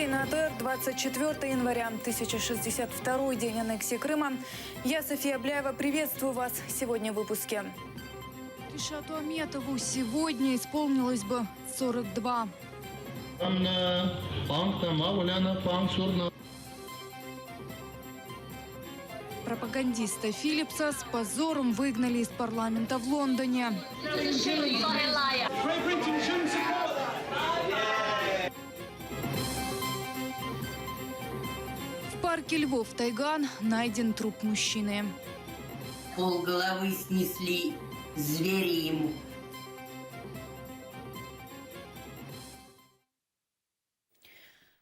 Новостей на АТР, 24 января, 1062 день аннексии Крыма. Я, София Абляева, приветствую вас сегодня в выпуске. Ришату Аметову сегодня исполнилось бы 42. Пропагандиста Филлипса с позором выгнали из парламента в Лондоне. В парке Львов-Тайган найден труп мужчины. Полголовы снесли, звери ему.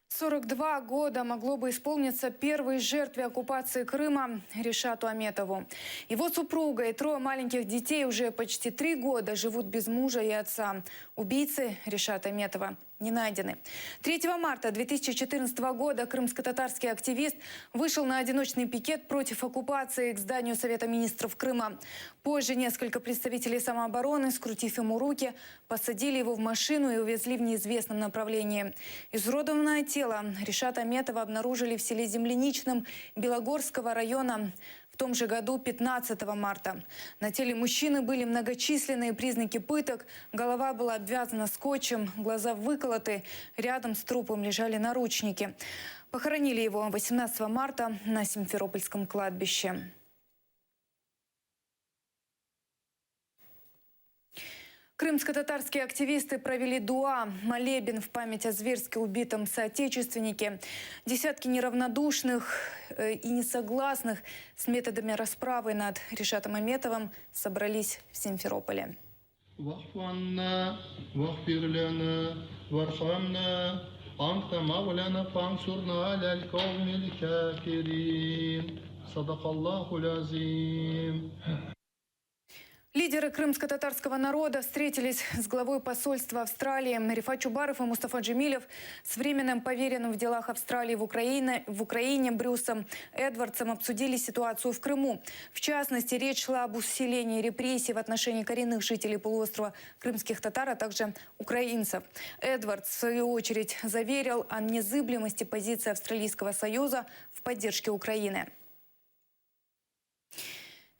В 42 года могло бы исполниться первой жертве оккупации Крыма Ришату Аметову. Его супруга и трое маленьких детей уже почти 3 года живут без мужа и отца. Убийцы Ришата Аметова не найдены. 3 марта 2014 года крымско-татарский активист вышел на одиночный пикет против оккупации к зданию Совета министров Крыма. Позже несколько представителей самообороны, скрутив ему руки, посадили его в машину и увезли в неизвестном направлении. Изуродованное тело Ришата Аметова обнаружили в селе Земляничном Белогорского района в том же году, 15 марта. На теле мужчины были многочисленные признаки пыток. Голова была обвязана скотчем, глаза выколоты. Рядом с трупом лежали наручники. Похоронили его 18 марта на Симферопольском кладбище. Крымско-татарские активисты провели дуа, молебен в память о зверски убитом соотечественнике. Десятки неравнодушных и несогласных с методами расправы над Ришатом Аметовым собрались в Симферополе. Лидеры крымско-татарского народа встретились с главой посольства Австралии Рифат Чубаров и Мустафа Джемилев, с временным поверенным в делах Австралии в Украине Брюсом Эдвардсом обсудили ситуацию в Крыму. В частности, речь шла об усилении репрессий в отношении коренных жителей полуострова крымских татар, а также украинцев. Эдвардс, в свою очередь, заверил о незыблемости позиции Австралийского союза в поддержке Украины.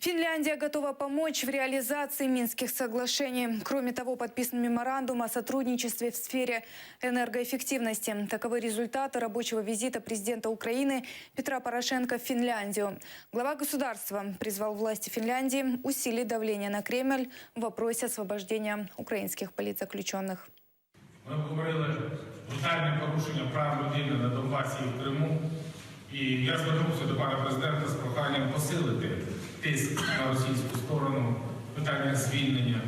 Финляндия готова помочь в реализации Минских соглашений. Кроме того, подписан меморандум о сотрудничестве в сфере энергоэффективности. Таковы результаты рабочего визита президента Украины Петра Порошенко в Финляндию. Глава государства призвал власти Финляндии усилить давление на Кремль в вопросе освобождения українських политзаключенных. Ми говорили брутальні порушення прав людини на Донбасі і в Криму. І я звернувся до пана президента з проханням посилити тиск на російську сторону, питання звільнення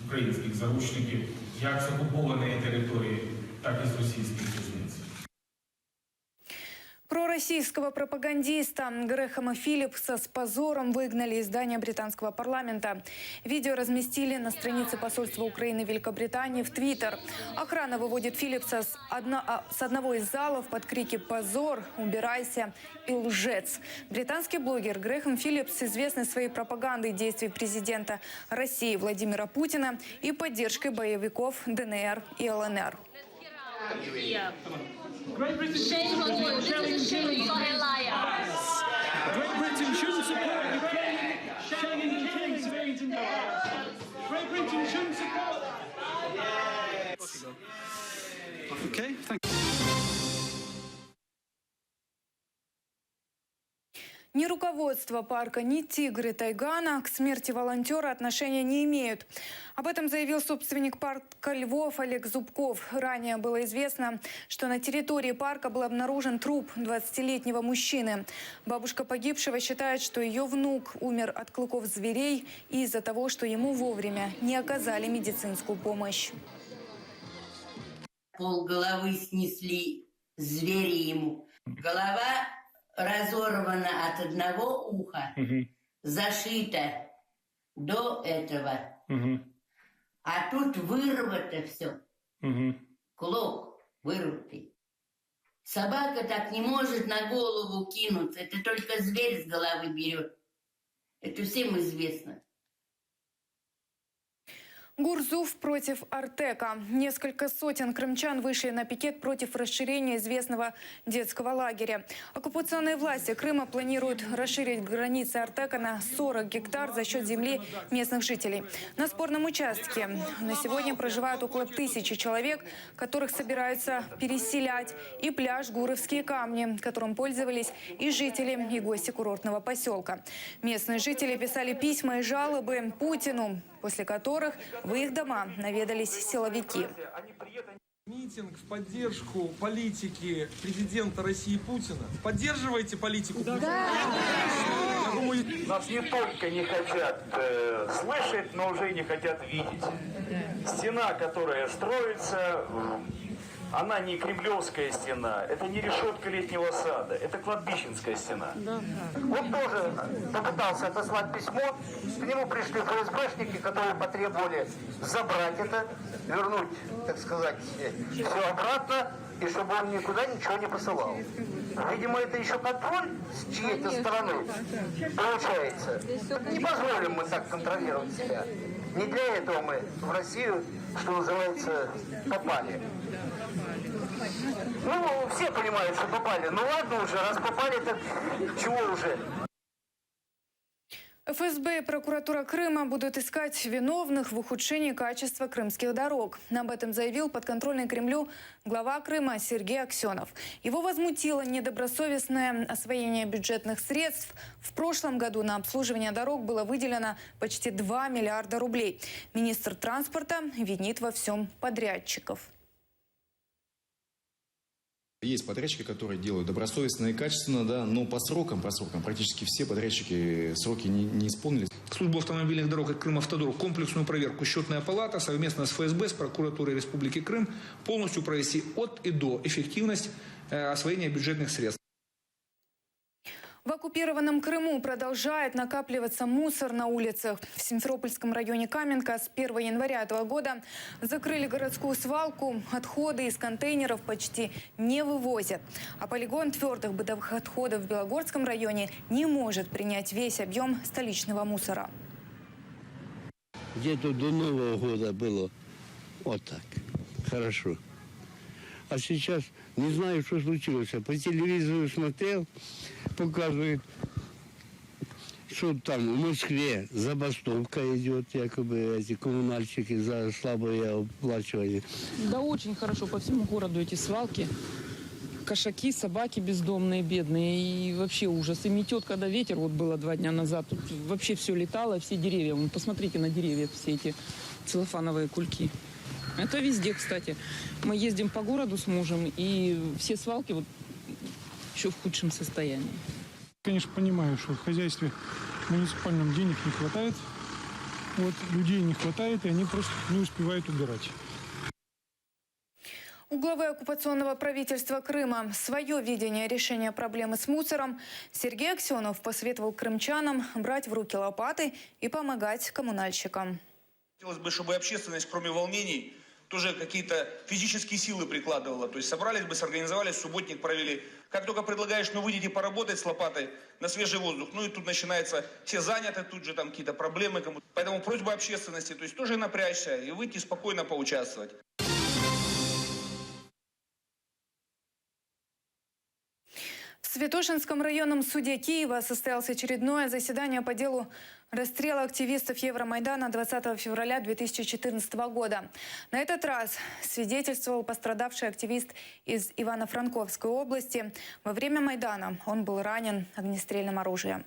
українських заручників як з окупованої території, так і з російських в'язниць. Пророссийского пропагандиста Грэхэма Филлипса с позором выгнали из здания британского парламента. Видео разместили на странице посольства Украины в Великобритании в Твиттер. Охрана выводит Филлипса с одного из залов под крики «Позор! Убирайся!» и «Лжец!». Британский блогер Грэхэм Филлипс известный своей пропагандой действий президента России Владимира Путина и поддержкой боевиков ДНР и ЛНР. Great Britain shame on you. This is a shame. You are a liar. Great Britain shouldn't support Ukraine shelling and killing civilians in Donbass. Great Britain shouldn't support that. Okay, thank you. Ни руководство парка, ни тигры Тайгана к смерти волонтера отношения не имеют. Об этом заявил собственник парка Львов Олег Зубков. Ранее было известно, что на территории парка был обнаружен труп 20-летнего мужчины. Бабушка погибшего считает, что ее внук умер от клыков зверей из-за того, что ему вовремя не оказали медицинскую помощь. Полголовы снесли, звери ему. Голова разорвана от одного уха, зашита до этого. А тут вырвато все. Клок вырватый. Собака так не может на голову кинуться. Это только зверь с головы берет. Это всем известно. Гурзуф против Артека. Несколько сотен крымчан вышли на пикет против расширения известного детского лагеря. Оккупационные власти Крыма планируют расширить границы Артека на 40 гектар за счет земли местных жителей. На спорном участке на сегодня проживают около 1000 человек, которых собираются переселять, и пляж Гуровские камни, которым пользовались и жители, и гости курортного поселка. Местные жители писали письма и жалобы Путину, после которых в их дома наведались силовики. Митинг в поддержку политики президента России Путина. Поддерживаете политику Путина? Да. Я думаю, нас не только не хотят слышать, но уже и не хотят видеть. Стена, которая строится, она не кремлевская стена, это не решетка летнего сада, это кладбищенская стена. Да. Он тоже попытался отослать письмо, к нему пришли ФСБшники, которые потребовали забрать это, вернуть, так сказать, все обратно, и чтобы он никуда ничего не посылал. Видимо, это еще контроль с чьей-то стороны получается. Не позволим мы так контролировать себя. Не для этого мы в Россию, что называется, попали. Ну, все понимают, что попали. Ну ладно уже, раз попали, так чего уже? ФСБ и прокуратура Крыма будут искать виновных в ухудшении качества крымских дорог. Об этом заявил подконтрольный Кремлю глава Крыма Сергей Аксенов. Его возмутило недобросовестное освоение бюджетных средств. В прошлом году на обслуживание дорог было выделено почти 2 миллиарда рублей. Министр транспорта винит во всем подрядчиков. Есть подрядчики, которые делают добросовестно и качественно, да, но по срокам практически все подрядчики сроки не исполнили. Служба автомобильных дорог и Крымавтодор комплексную проверку счетная палата совместно с ФСБ, с прокуратурой Республики Крым полностью провести от и до эффективность освоения бюджетных средств. В оккупированном Крыму продолжает накапливаться мусор на улицах. В Симферопольском районе Каменка с 1 января этого года закрыли городскую свалку. Отходы из контейнеров почти не вывозят. А полигон твердых бытовых отходов в Белогорском районе не может принять весь объем столичного мусора. Где-то до Нового года было вот так. Хорошо. А сейчас не знаю, что случилось. По телевизору смотрел, показывает, что там в Москве забастовка идет, якобы эти коммунальщики за слабое оплачивание. Да очень хорошо, по всему городу эти свалки. Кошаки, собаки бездомные, бедные. И вообще ужас. И метет, когда ветер, вот было 2 дня назад, тут вообще все летало, все деревья. Вон, посмотрите на деревья, все эти целлофановые кульки. Это везде, кстати. Мы ездим по городу с мужем, и все свалки вот еще в худшем состоянии. Конечно, понимаю, что в хозяйстве муниципальном денег не хватает, вот, людей не хватает, и они просто не успевают убирать. У главы оккупационного правительства Крыма свое видение решения проблемы с мусором. Сергей Аксенов посоветовал крымчанам брать в руки лопаты и помогать коммунальщикам. Хотелось бы, чтобы общественность, кроме волнений, тоже какие-то физические силы прикладывала. То есть собрались бы, сорганизовались, субботник провели. Как только предлагаешь, ну выйдите поработать с лопатой на свежий воздух, ну и тут начинается, все заняты, тут же там какие-то проблемы. Поэтому просьба общественности, то есть тоже напрячься и выйти спокойно поучаствовать. В Святошинском районном суде Киева состоялось очередное заседание по делу расстрела активистов Евромайдана 20 февраля 2014 года. На этот раз свидетельствовал пострадавший активист из Ивано-Франковской области. Во время Майдана он был ранен огнестрельным оружием.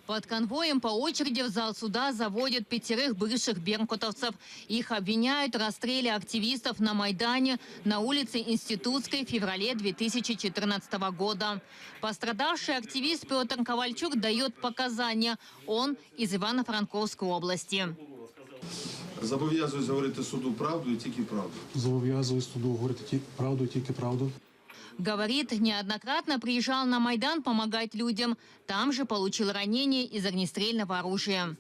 Под конвоем по очереди в зал суда заводят 5 бывших беркутовцев. Их обвиняют в расстреле активистов на Майдане на улице Институтской в феврале 2014 года. Пострадавший активист Петр Ковальчук дает показания. Он из Ивано-Франковской области. Зобов'язуюсь говорити суду правду і тільки правду. Зобов'язуюсь суду говорити правду і тільки правду. Говорит, неоднократно приезжал на Майдан помогать людям. Там же получил ранение из огнестрельного оружия.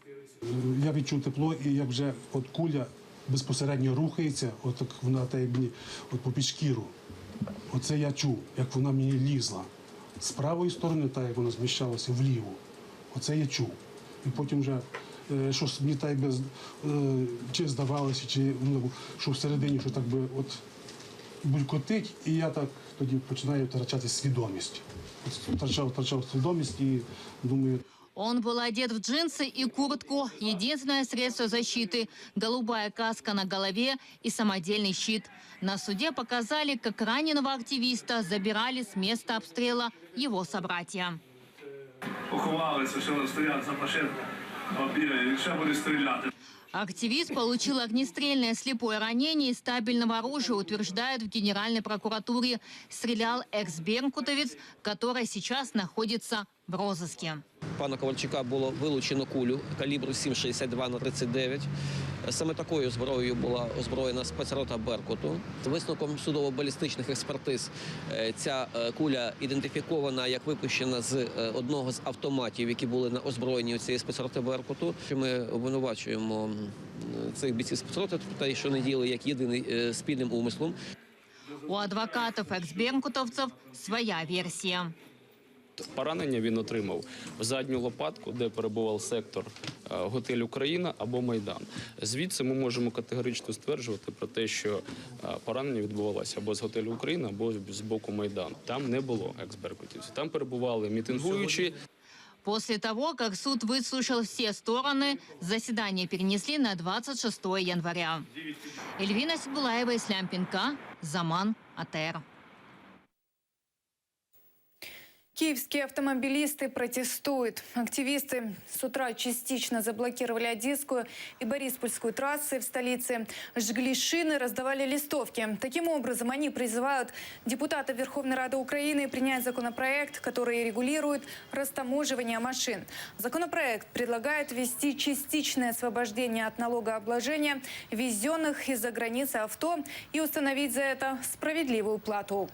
Я відчув тепло, і як вже от куля безпосередньо рухається, от так вона та мені от попід шкіру. Оце я чув, як вона мені лізла. З правої сторони, так як вона зміщалася вліво. Оце я чув. І потім вже щось мені так би чи здавалося, чи що всередині що так би от булькотить, і я так тоді починаю втрачати свідомість. Втрачав свідомість і думаю... Он был одет в джинсы и куртку. Единственное средство защиты – голубая каска на голове и самодельный щит. На суде показали, как раненого активиста забирали с места обстрела его собратья. Поховалися, що стоять за машиною, обігають, ще будуть стріляти. Активист получил огнестрельное слепое ранение из стабильного оружия, утверждают в Генеральной прокуратуре. Стрелял экс-беркутовец, который сейчас находится в розыске. Пана Ковальчука було вилучено кулю калібру 7,62 на 39. Саме такою зброєю була озброєна спецрота «Беркуту». За висновком судово-балістичних експертиз ця куля ідентифікована як випущена з одного з автоматів, які були на озброєнні цієї спецроти «Беркуту». Ми обвинувачуємо цих бійців спецроти, те, що не діяли як єдиний спільним умислом. У адвокатов экс-беркутовцев своя версия. Поранення він отримав в задню лопатку, де перебував сектор готель «Україна» або «Майдан». Звідси ми можемо категорично стверджувати про те, що поранення відбувалося або з готелю «Україна», або з боку «Майдан». Там не було екс-беркутівців. Там перебували мітингуючі. После того, как суд выслушал все стороны, заседание перенесли на 26 января. Эльвина Сибулаева, Ислам Пинка, Заман, АТР. Киевские автомобилисты протестуют. Активисты с утра частично заблокировали Одесскую и Бориспольскую трассы в столице, жгли шины, раздавали листовки. Таким образом, они призывают депутатов Верховной Рады Украины принять законопроект, который регулирует растаможивание машин. Законопроект предлагает ввести частичное освобождение от налогообложения ввезенных из-за границы авто и установить за это справедливую плату.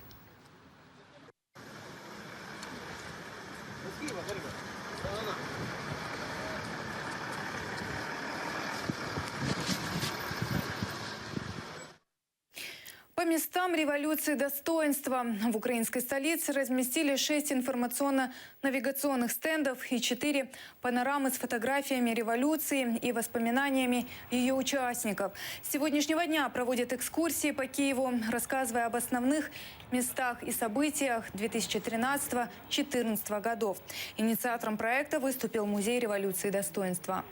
По местам революции достоинства в украинской столице разместили 6 информационно-навигационных стендов и 4 панорамы с фотографиями революции и воспоминаниями ее участников. С сегодняшнего дня проводят экскурсии по Киеву, рассказывая об основных местах и событиях 2013-2014 годов. Инициатором проекта выступил Музей революции достоинства.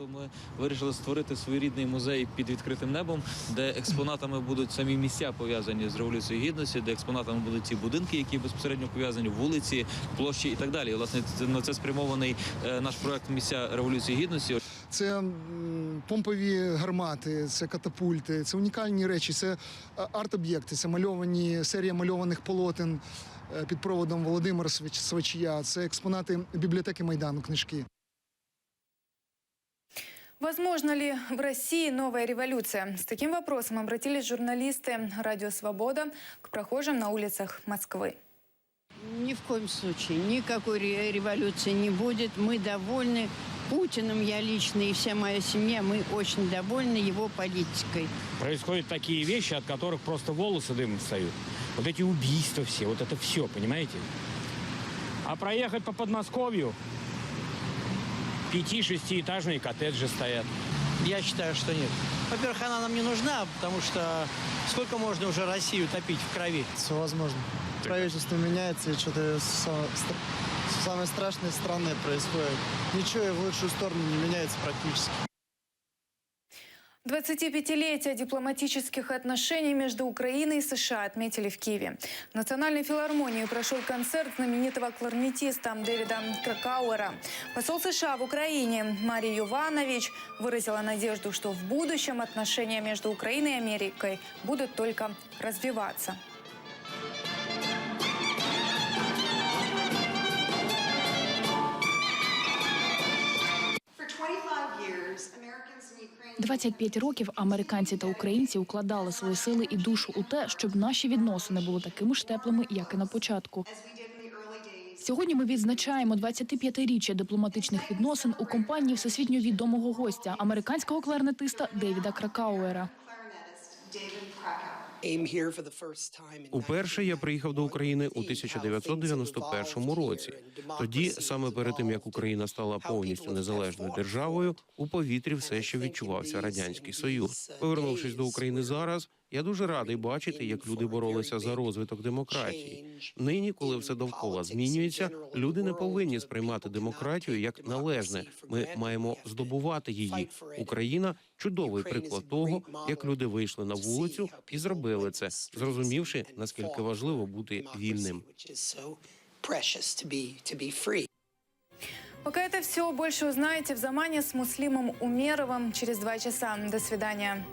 Ми вирішили створити своєрідний музей під відкритим небом, де експонатами будуть самі місця пов'язані з Революцією Гідності, де експонатами будуть ті будинки, які безпосередньо пов'язані, вулиці, площі і так далі. І, власне, на це спрямований наш проект «Місця Революції Гідності». Це помпові гармати, це катапульти, це унікальні речі, це арт-об'єкти, це серія мальованих полотен під проводом Володимира Свачія, це експонати бібліотеки Майдану, книжки. Возможно ли в России новая революция? С таким вопросом обратились журналисты «Радио Свобода» к прохожим на улицах Москвы. Ни в коем случае никакой революции не будет. Мы довольны Путиным, я лично и вся моя семья, мы очень довольны его политикой. Происходят такие вещи, от которых просто волосы дымом встают. Вот эти убийства все, вот это все, понимаете? А проехать по Подмосковью 5-6-этажные коттеджи стоят. Я считаю, что нет. Во-первых, она нам не нужна, потому что сколько можно уже Россию топить в крови? Все возможно. Правительство меняется, и что-то самое страшное, странное происходит. Ничего и в лучшую сторону не меняется практически. 25-летие дипломатических отношений между Украиной и США отметили в Киеве. В Национальной филармонии прошел концерт знаменитого кларнетиста Дэвида Кракауэра. Посол США в Украине Мария Йованович выразила надежду, что в будущем отношения между Украиной и Америкой будут только развиваться. For 25 years, Americans and Ukrainians 25 років американці та українці укладали свої сили і душу у те, щоб наші відносини були такими ж теплими, як і на початку. Сьогодні ми відзначаємо 25-річчя дипломатичних відносин у компанії всесвітньо відомого гостя, американського кларнетиста Девіда Кракауера. Уперше я приїхав до України у 1991 році. Тоді, саме перед тим, як Україна стала повністю незалежною державою, у повітрі все ще відчувався Радянський Союз. Повернувшись до України зараз, я дуже радий бачити, як люди боролися за розвиток демократії. Нині, коли все довкола змінюється, люди не повинні сприймати демократію як належне. Ми маємо здобувати її. Україна – чудовий приклад того, як люди вийшли на вулицю і зробили це, зрозумівши, наскільки важливо бути вільним. Пока это все. Больше узнаете в «Замане» с Муслимом Умеровым через 2 часа. До свидания.